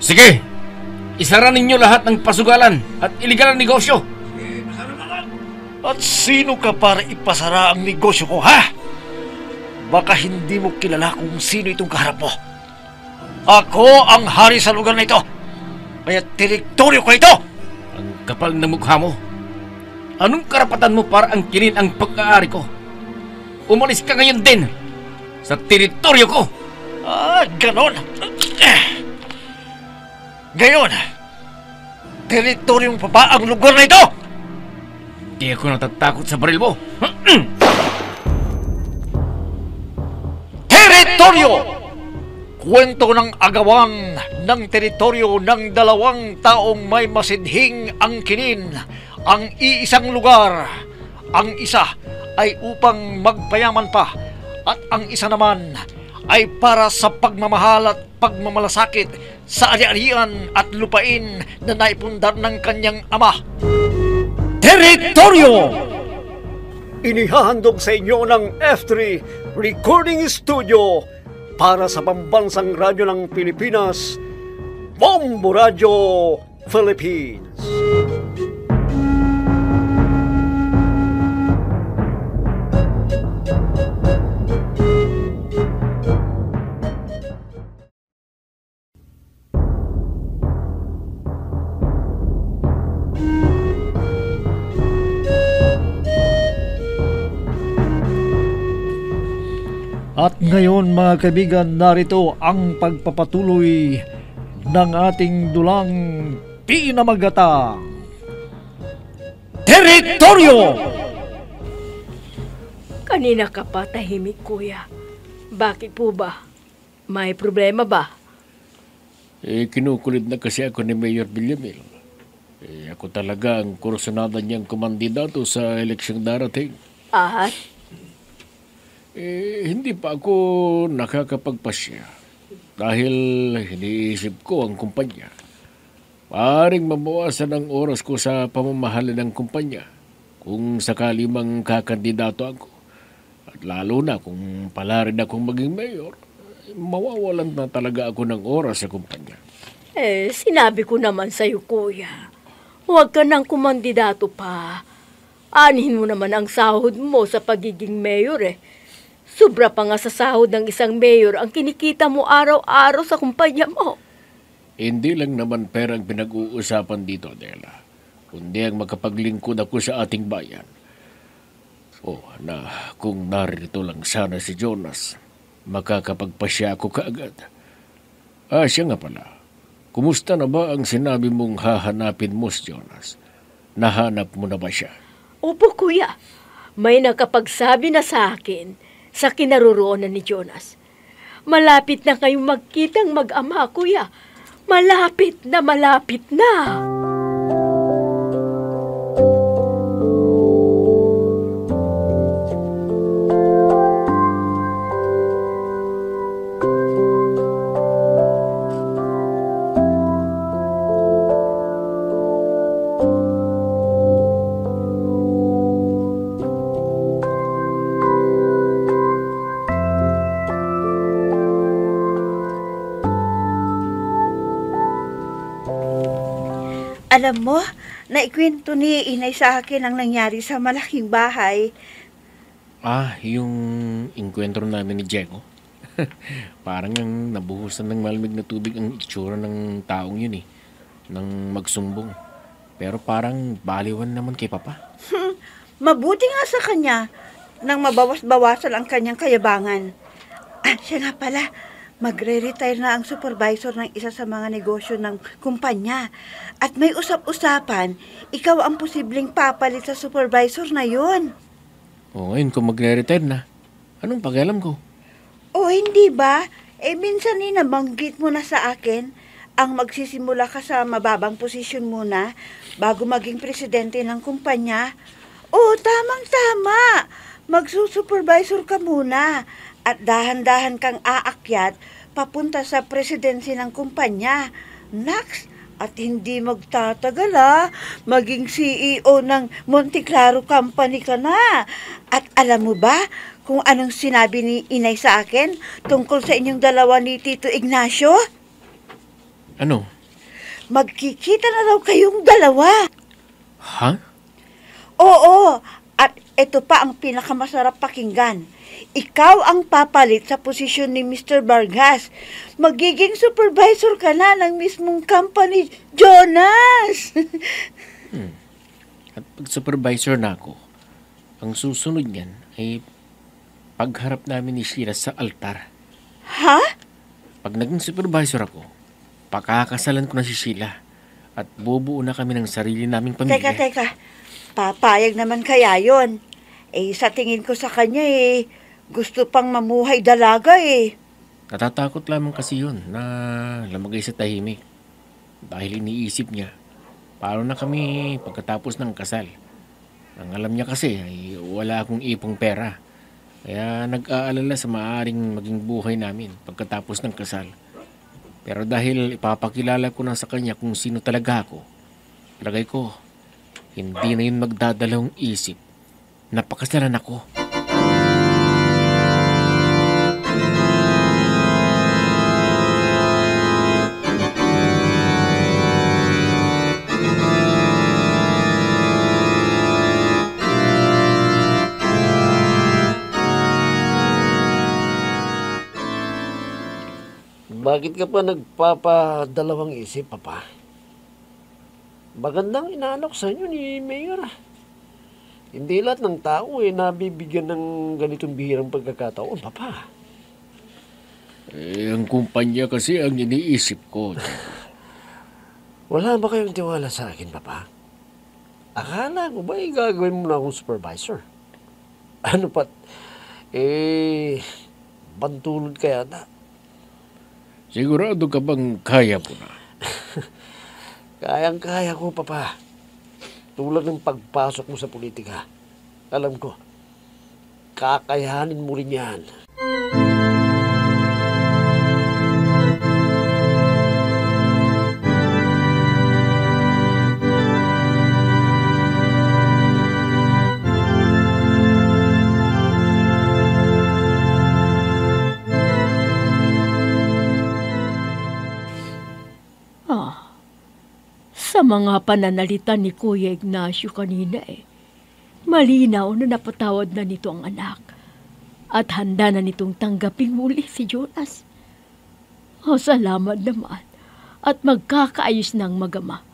Sige, isara ninyo lahat ng pasugalan at iligal ang negosyo. At sino ka para ipasara ang negosyo ko, ha? Baka hindi mo kilala kung sino itong kaharap mo. Ako ang hari sa lugar na ito. Kaya teritoryo ko ito. Ang kapal ng mukha mo. Anong karapatan mo para angkinin ang pag-aari ko? Umalis ka ngayon din sa teritoryo ko. Ganon. Ngayon, teritoryong pa ba ang lugar na ito? Di ako natatakot sa baril mo. Teritoryo! Kwento ng agawan ng teritoryo ng dalawang taong may masidhing angkinin ang iisang lugar. Ang isa ay upang magpayaman pa at ang isa naman ay para sa pagmamahal at pagmamalasakit sa ari-arian at lupain na naipundar ng kanyang ama. Teritoryo! Inihahandog sa inyo ng F3 Recording Studio para sa pambansang radyo ng Pilipinas, Bombo Radio Philippines. At ngayon mga kaibigan, narito ang pagpapatuloy ng ating dulang pinamagatang Teritoryo! Kanina ka pa tahimik, kuya. Bakit po ba? May problema ba? Kinukulit na kasi ako ni Mayor Villamil. Ako talaga ang kursunada niyang kumandidato sa eleksyong darating. At? Hindi pa ako nakakapagpasya dahil iniisip ko ang kumpanya. Maaring mabawasan ang oras ko sa pamamahala ng kumpanya kung sakali mang kakandidato ako. At lalo na kung pala rin akong maging mayor, mawawalan na talaga ako ng oras sa kumpanya. Sinabi ko naman sa'yo, kuya. Huwag ka nang kumandidato pa. Anihin mo naman ang sahod mo sa pagiging mayor Sobra pa nga sa sahod ng isang mayor ang kinikita mo araw-araw sa kumpanya mo. Hindi lang naman pera ang pinag-uusapan dito, Adela. Kundi ang makapaglingkod ako sa ating bayan. Na kung narito lang sana si Jonas, makakapagpasya ako kaagad. Siya nga pala. Kumusta na ba ang sinabi mong hahanapin mo si Jonas? Nahanap mo na ba siya? Opo, kuya. May nakapagsabi na sa akin sa kinaroroonan ni Jonas. Malapit na kayong magkitang mag-ama, kuya. Malapit na malapit na. Alam mo, naikwento ni inay sa akin ang nangyari sa malaking bahay. Yung inkwentro namin ni Diego. Parang ang nabuhusan ng malamig na tubig ang itsura ng taong yun nang magsumbong. Pero parang baliwan naman kay Papa. Mabuti nga sa kanya nang mabawas-bawasan ang kanyang kayabangan. Siya nga pala, magre-retire na ang supervisor ng isa sa mga negosyo ng kumpanya. At may usap-usapan, ikaw ang posibleng papalit sa supervisor na yun. Ngayon kung magre-retire na, anong pakialam ko? Hindi ba? Minsan nabanggit mo na sa akin, ang magsisimula ka sa mababang posisyon muna bago maging presidente ng kumpanya. Tamang-tama. Magsusupervisor ka muna at dahan-dahan kang aakyat papunta sa presidency ng kumpanya. Next, at hindi magtatagal maging CEO ng Monteclaro Company ka na. At alam mo ba kung anong sinabi ni inay sa akin tungkol sa inyong dalawa ni Tito Ignacio? Ano? Magkikita na raw kayong dalawa. Ha? Oo, at ito pa ang pinakamasarap pakinggan. Ikaw ang papalit sa posisyon ni Mr. Vargas. Magiging supervisor ka na ng mismong company, Jonas. At pag supervisor na ako, ang susunod niyan ay pagharap namin ni Sheila sa altar. Ha? Pag naging supervisor ako, pakakasalan ko na si Sheila at bubuo na kami ng sarili naming pamilya. Teka. Papayag naman kaya yon? Sa tingin ko sa kanya gusto pang mamuhay dalaga Natatakot lamang kasi yun na lamagay sa tahimik. Dahil iniisip niya, paano na kami pagkatapos ng kasal. Ang alam niya kasi ay wala akong ipong pera. Kaya nag-aalala sa maaaring maging buhay namin pagkatapos ng kasal. Pero dahil ipapakilala ko na sa kanya kung sino talaga ako, lagay ko, hindi na yun magdadalawang isip na pakasalan ako. Bakit ka pa nagpapadalawang isip, Papa? Magandang inaalok sa inyo ni Mayor. Hindi lahat ng tao nabibigyan ng ganitong bihirang pagkakataon, Papa. Ang kumpanya kasi ang iniisip ko. Wala ba kayong tiwala sa akin, Papa? Akala ko ba gagawin mo na akong supervisor? Ano pat, bantulod kaya na. Sigurado ka bang kaya mo na? Kayang-kaya ko, Papa. Tulad ng pagpasok mo sa politika. Alam ko, kakayanin mo rin yan. Sa mga pananalita ni Kuya Ignacio kanina malinaw na napatawad na nito ang anak at handa na nitong tanggaping muli si Jonas. Salamat naman at magkakaayos ng magama.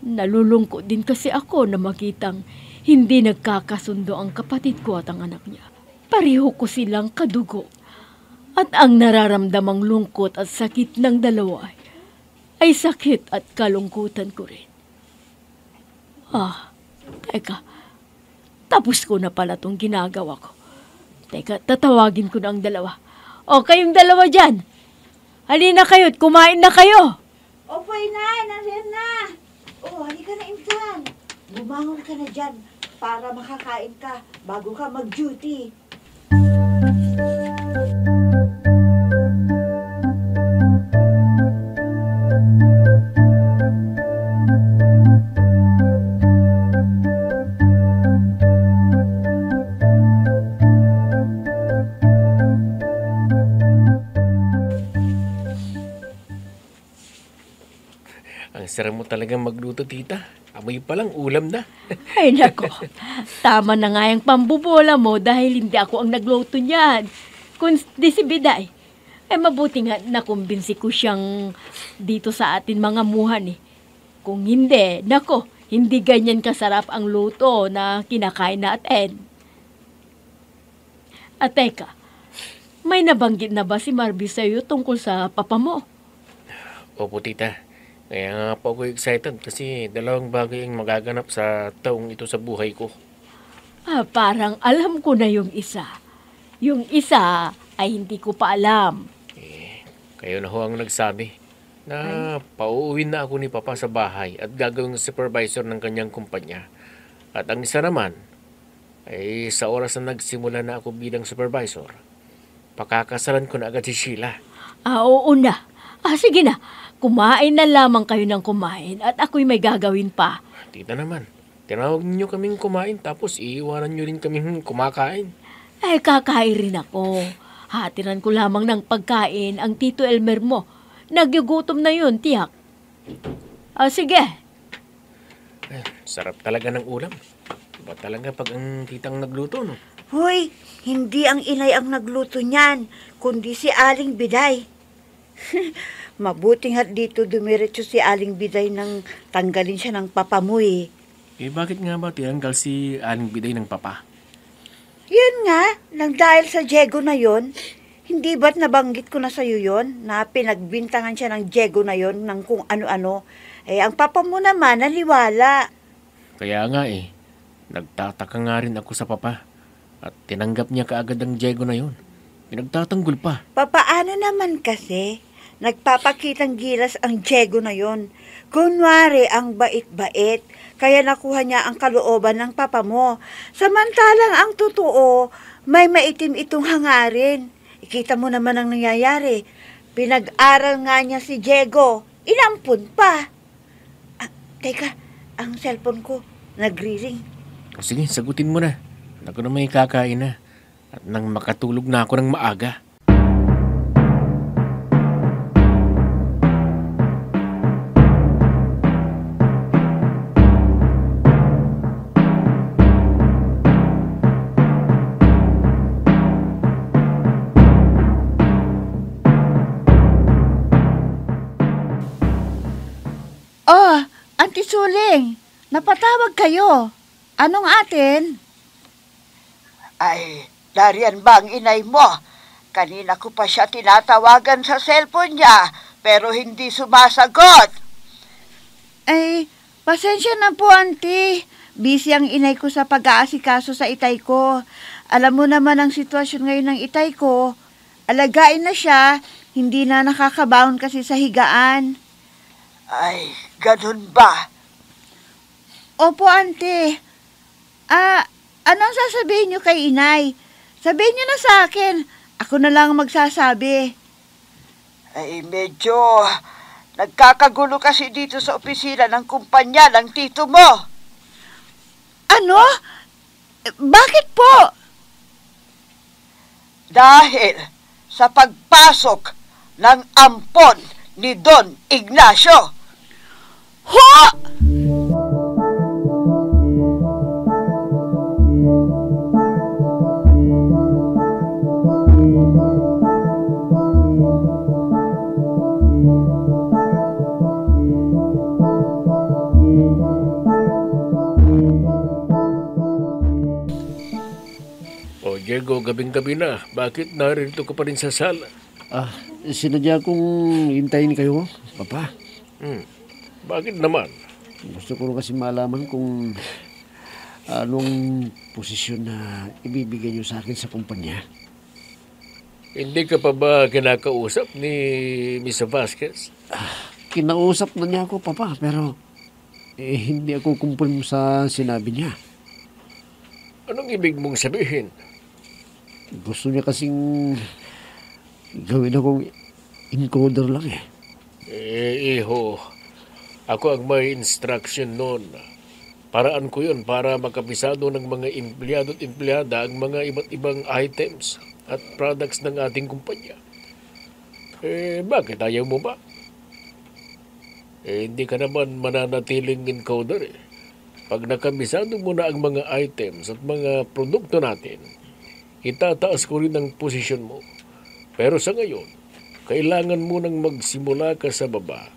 Nalulungkot din kasi ako na makitang hindi nagkakasundo ang kapatid ko at ang anak niya. Pareho ko silang kadugo at ang nararamdamang lungkot at sakit ng dalawa ay sakit at kalungkutan ko rin. Teka. Tapos ko na pala itong ginagawa ko. Teka, tatawagin ko na ang dalawa. O, kayong dalawa dyan. Halina kayo at kumain na kayo. Opo, inay, nandiyan na. Halika na, Insan. Bumangon ka na dyan para makakain ka bago ka mag-duty. Ang sarap mo talagang magluto, tita. Amoy pa lang, ulam na. Ay nako, tama na nga yung pambubola mo dahil hindi ako ang nagluto niyan. Kung di si Biday, mabuti nga nakumbinsi ko siyang dito sa atin mga muhan . Kung hindi, nako, hindi ganyan kasarap ang luto na kinakain natin. At teka, may nabanggit na ba si Marby sa'yo tungkol sa papa mo? Opo, tita. Kaya nga po ako excited kasi dalawang bagay ang magaganap sa taong ito sa buhay ko. Parang alam ko na yung isa. Yung isa ay hindi ko pa alam. Kayo na ho ang nagsabi na pauuwin na ako ni Papa sa bahay at gagawing supervisor ng kanyang kumpanya. At ang isa naman ay sa oras na nagsimula na ako bilang supervisor, pakakasalan ko na agad si Sheila. Oo na. Sige na. Kumain na lamang kayo ng kumain at ako'y may gagawin pa. Tita naman, tinawag niyo kaming kumain tapos iiwanan niyo rin kaming kumakain. Kakain rin ako. Hatiran ko lamang ng pagkain ang Tito Elmer mo Nagyugutom na yun, tiyak. Sige. Sarap talaga ng ulam. Iba talaga pag ang titang nagluto, no? Hoy, hindi ang inay ang nagluto niyan, kundi si Aling Biday. Mabuting at dito dumiretso si Aling Biday nang tanggalin siya ng papamoy. Bakit nga ba tinanggal si Aling Biday ng papa? Yun nga, nang dahil sa Diego na yon, hindi ba't nabanggit ko na sa'yo yon, na pinagbintangan siya ng Diego na yon ng kung ano-ano. Ang papa mo naman naliwala. Kaya nga nagtataka nga rin ako sa papa. At tinanggap niya kaagad ang Diego na yun. Pinagtatanggol pa. Papaano naman kasi? Nagpapakitang gilas ang Diego na yon. Kunwari ang bait-bait, kaya nakuha niya ang kalooban ng papa mo. Samantalang ang totoo, may maitim itong hangarin. Ikita mo naman ang nangyayari. Pinag-aral nga niya si Diego. Inampun pa. Teka, ang cellphone ko nagri-ring. Sige, sagutin mo na. Ako na may kakain na. At nang makatulog na ako ng maaga. Oh, Auntie Suling, napatawag kayo. Anong atin? Ay, nariyan ba ang inay mo? Kanina ko pa siya tinatawagan sa cellphone niya, pero hindi sumasagot. Ay, pasensya na po, Auntie. Busy ang inay ko sa pag-aasikaso sa itay ko. Alam mo naman ang sitwasyon ngayon ng itay ko. Alagain na siya, hindi na nakakabaon kasi sa higaan. Ay, ganun ba? Opo, Auntie. Anong sasabihin niyo kay inay? Sabihin niyo na sa akin. Ako na lang magsasabi. Ay, medyo nagkakagulo kasi dito sa opisina ng kumpanya ng tito mo. Ano? Bakit po? Dahil sa pagpasok ng ampon ni Don Ignacio. Ho! O Diego, gabing-gabi na. Bakit narito ka pa rin sa sala? Sinadya kong hintayin kayo, Papa. Bakit naman? Gusto ko kasi malaman kung anong posisyon na ibibigay niyo sa akin sa kumpanya. Hindi ka pa ba kinakausap ni Mr. Vasquez? Kinausap na niya ako, Papa, pero hindi ako kumpun sa sinabi niya. Anong ibig mong sabihin? Gusto niya kasing gawin akong encoder lang Iho, ako ang may instruction noon. Paraan ko yun para makabisado ng mga empleyado at empleyada ang mga iba't ibang items at products ng ating kumpanya. Bakit ayaw mo ba? Hindi ka naman mananatiling encoder Pag nakabisado mo na ang mga items at mga produkto natin, itataas ko rin ang posisyon mo. Pero sa ngayon, kailangan mo nang magsimula ka sa baba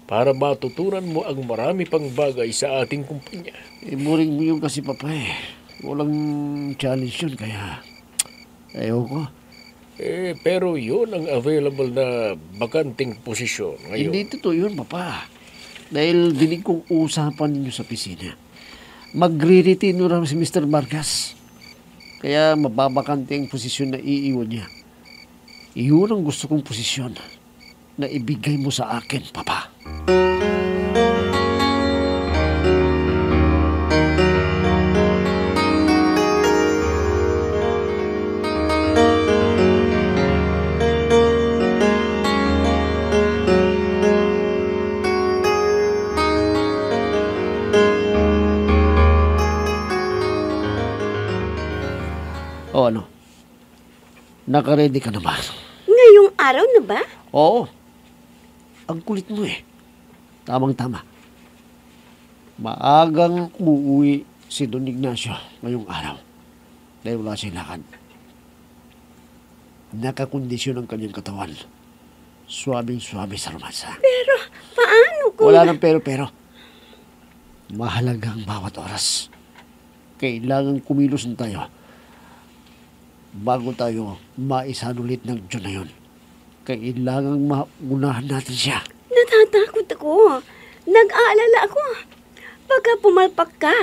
para matutunan mo ang marami pang bagay sa ating kumpanya. Boring mo yun kasi, Papa Walang challenge yun, kaya ayaw ko. Pero yun ang available na bakanting posisyon ngayon. Hindi totoo yun, Papa. Dahil dinig kong usapan ninyo sa pisina. Magre-retino raw si Mr. Vargas. Kaya mababakante ang posisyon na iiwan niya. Iyon ang gusto kong posisyon na ibigay mo sa akin, Papa. O ano? Nakaready ka na ba? Ngayong araw na ba? Oo. Ang kulit mo eh. Tamang-tama. Maagang uuwi si Don Ignacio ngayong araw dahil wala siyang lakad. Nakakondisyon ang kanyang katawan. Suwabing-suwabe sa romansa. Pero, paano kung... Wala nang pero. Mahalaga ang bawat oras. Kailangan kumilos na tayo bago tayo maisanulit ng Diyon na yun. Kailangan maunahan natin siya. Natatakot ako. Nag-aalala ako. Pagka pumalpak ka,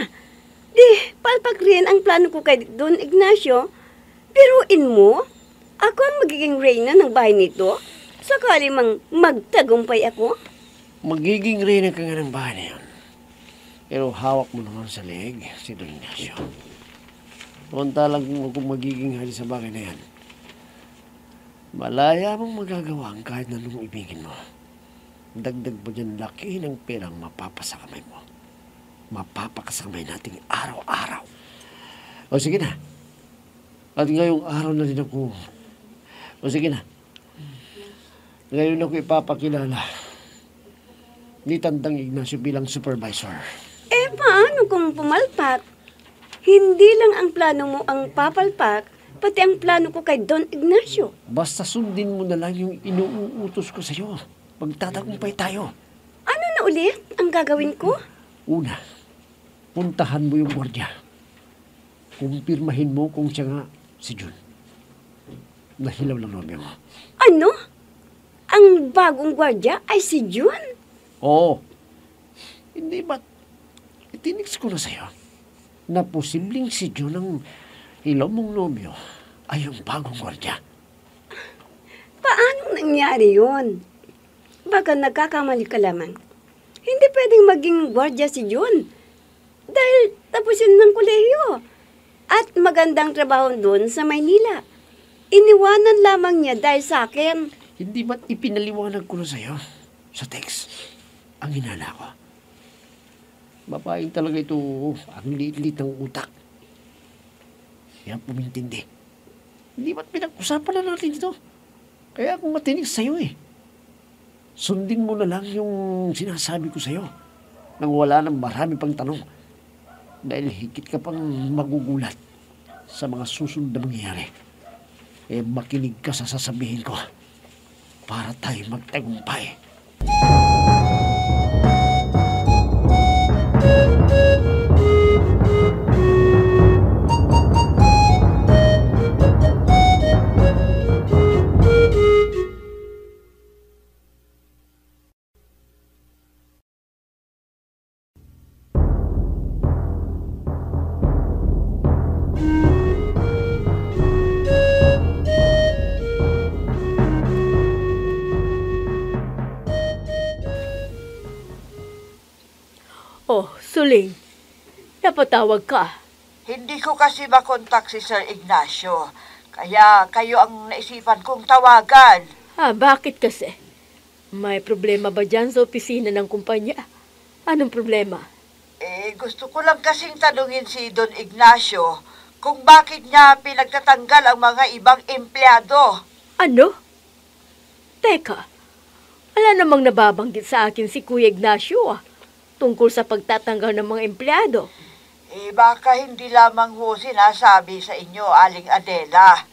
di palpak rin ang plano ko kay Don Ignacio. Biruin mo, ako ang magiging reyna ng bahay nito. Sakali mang magtagumpay ako. Magiging reyna ka nga ng bahay na yun. Pero hawak mo naman sa leeg si Don Ignacio. Punta lang kung magiging hari sa bagay na yan. Malaya mong magagawa ang kahit na nung ibigin mo. Dagdag pa dyan laki ng perang mapapasakamay mo. Mapapakasamay natin araw-araw. O sige na. At ngayong araw na rin ako. O sige na. Ngayon ako ipapakilala ni Tandang Ignacio bilang supervisor. Eh, paano kung pumalpak? Hindi lang ang plano mo ang papalpak, pati ang plano ko kay Don Ignacio. Basta sundin mo na lang yung inuutos ko sa'yo. Magtatagumpay tayo. Ano na ulit ang gagawin ko? Una, puntahan mo yung gwardiya. Kumpirmahin mo kung siya nga si Jun. Nahilaw lang nobya mo. Ano? Ang bagong gwardya ay si Jun? Oo. Hindi ba't itiniks ko na sa'yo na posibleng si Jun ang ilaw mong nobyo ay yung bagong gwardya. Paano nangyari yun? Baka nagkakamali ka lamang. Hindi pwedeng maging gwardya si Jun. Dahil tapos yun ng kolehiyo. At magandang trabaho doon sa Maynila. Iniwanan lamang niya dahil sa akin. Hindi ba't ipinaliwanag ko na sa'yo sa text ang hinala ko? Babaeng talaga ito, ang liit-liit ng utak. Kaya pumintindi. Hindi ba't pinag-usapan na natin ito? Kaya akong matinig sa'yo eh. Sundin mo na lang yung sinasabi ko sa'yo nang wala nang marami pang tanong. Dahil higit ka pang magugulat sa mga susunod na mangyayari. Eh makinig ka sa sasabihin ko para tayo magtagumpay. Oh, Suling, napatawag ka. Hindi ko kasi makontak si Sir Ignacio. Kaya kayo ang naisipan kong tawagan. Bakit kasi? May problema ba dyan sa opisina ng kumpanya? Anong problema? Gusto ko lang kasing tanungin si Don Ignacio kung bakit niya pinagtatanggal ang mga ibang empleyado. Ano? Teka, wala namang nababanggit sa akin si Kuya Ignacio tungkol sa pagtatanggal ng mga empleyado. Baka hindi lamang ho sinasabi sa inyo, Aling Adela.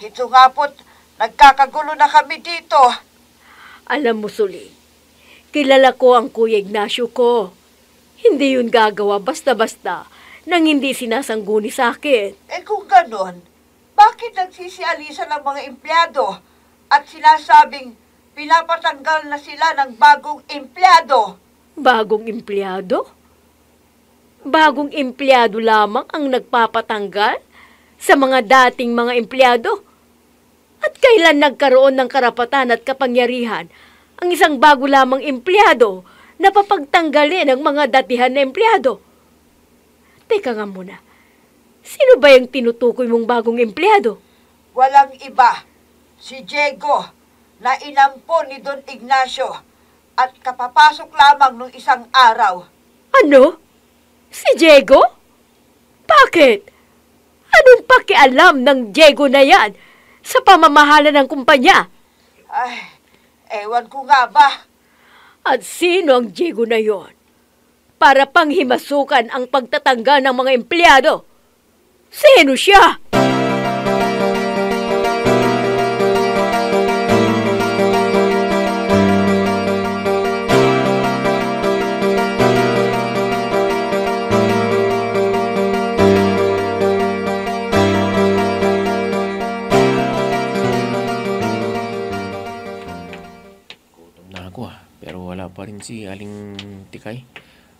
Ito nga po't nagkakagulo na kami dito. Alam mo, Suling, kilala ko ang Kuya Ignacio ko. Hindi yun gagawa basta-basta nang hindi sinasangguni sa akin. Kung ganon, bakit nagsisialisan ang mga empleyado at sinasabing pinapatanggal na sila ng bagong empleyado? Bagong empleyado? Bagong empleyado lamang ang nagpapatanggal sa mga dating mga empleyado? At kailan nagkaroon ng karapatan at kapangyarihan ang isang bago lamang empleyado na papagtanggalin ang mga datihan na empleyado? Teka nga muna, sino ba yung tinutukoy mong bagong empleyado? Walang iba, si Diego na inampon ni Don Ignacio at kapapasok lamang nung isang araw. Ano? Si Diego? Bakit? Anong pakialam ng Diego na yan sa pamamahala ng kumpanya? Ay, ewan ko nga ba. At sino ang Diego na yon? Para panghimasukan ang pagtatangga ng mga empleyado. Sino siya? Na ako pero wala pa rin si Aling Tikay.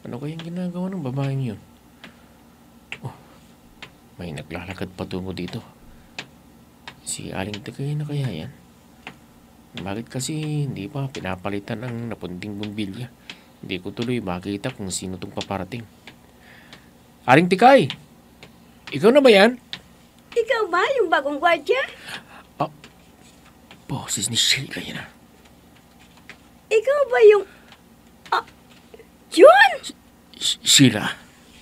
Ano kayang ginagawa ng babaeng yun? Oh, may naglalakad patungo dito. Si Aling Tikay na kaya yan? Bakit kasi hindi pa pinapalitan ang napunting bumbilya? Hindi ko tuloy makita kung sino tong paparating. Aling Tikay! Ikaw na ba yan? Ikaw ba yung bagong gwardya? Boses ni Sheila yan ah. Ikaw ba yung... John! Sheila?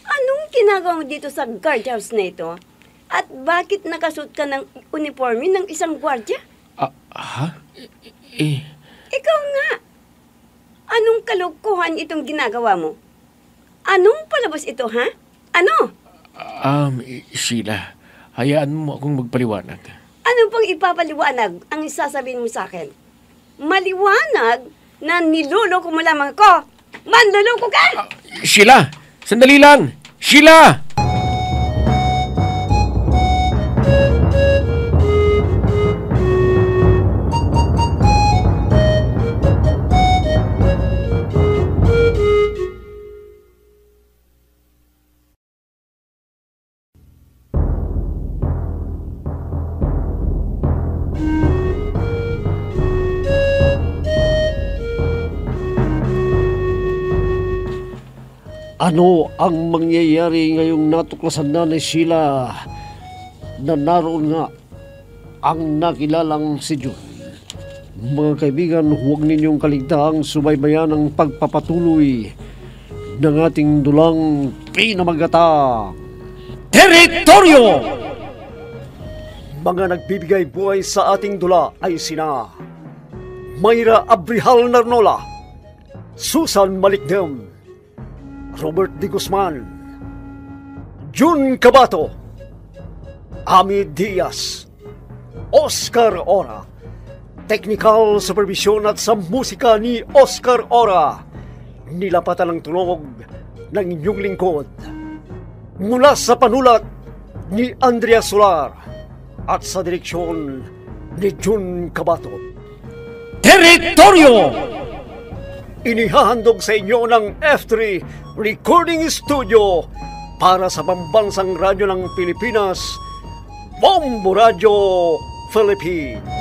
Anong ginagawa mo dito sa guardhouse na ito? At bakit nakasuot ka ng uniforme ng isang gwardya? Ha? Ikaw nga! Anong kalukuhan itong ginagawa mo? Anong palabas ito, ha? Ano? Sheila, hayaan mo akong magpaliwanag. Ano pang ipapaliwanag ang isasabihin mo sa akin? Maliwanag na niloloko mo lamang ko. Manloloko ka! Sheila! Sandali lang! Sheila! Ano ang mangyayari ngayong natuklasan na ni Sheila na naroon nga ang nakilalang si John? Mga kaibigan, huwag ninyong kaligtaang subaybayan ang pagpapatuloy ng ating dulang pinamagatang Teritoryo! Mga nagbibigay buhay sa ating dula ay sina Mayra Abrihal Narnola, Susan Malikdem, Robert D. Guzman, Jun Cabato, Ami Diaz, Oscar Ora, technical supervision at sa musika ni Oscar Ora, nilapatan ng tunog ng inyong lingkod. Mula sa panulat ni Andrea Solar at sa direksyon ni Jun Cabato. Teritoryo! Inihahandog sa inyo ng F3 Recording Studio para sa Pambansang Radyo ng Pilipinas, Bombo Radio Philippines.